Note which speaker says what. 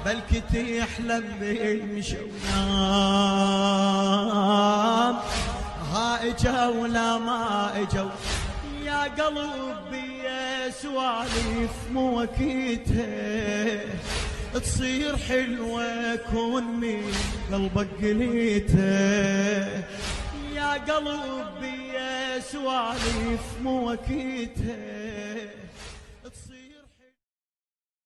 Speaker 1: بلكي تحلم بالمشوام، ها اجوا ولا ما اجوا يا قلبي سوالف مو وكيتها، تصير حلوة كون من قلبك قليتها، يا قلبي سوالف مو وكيتها.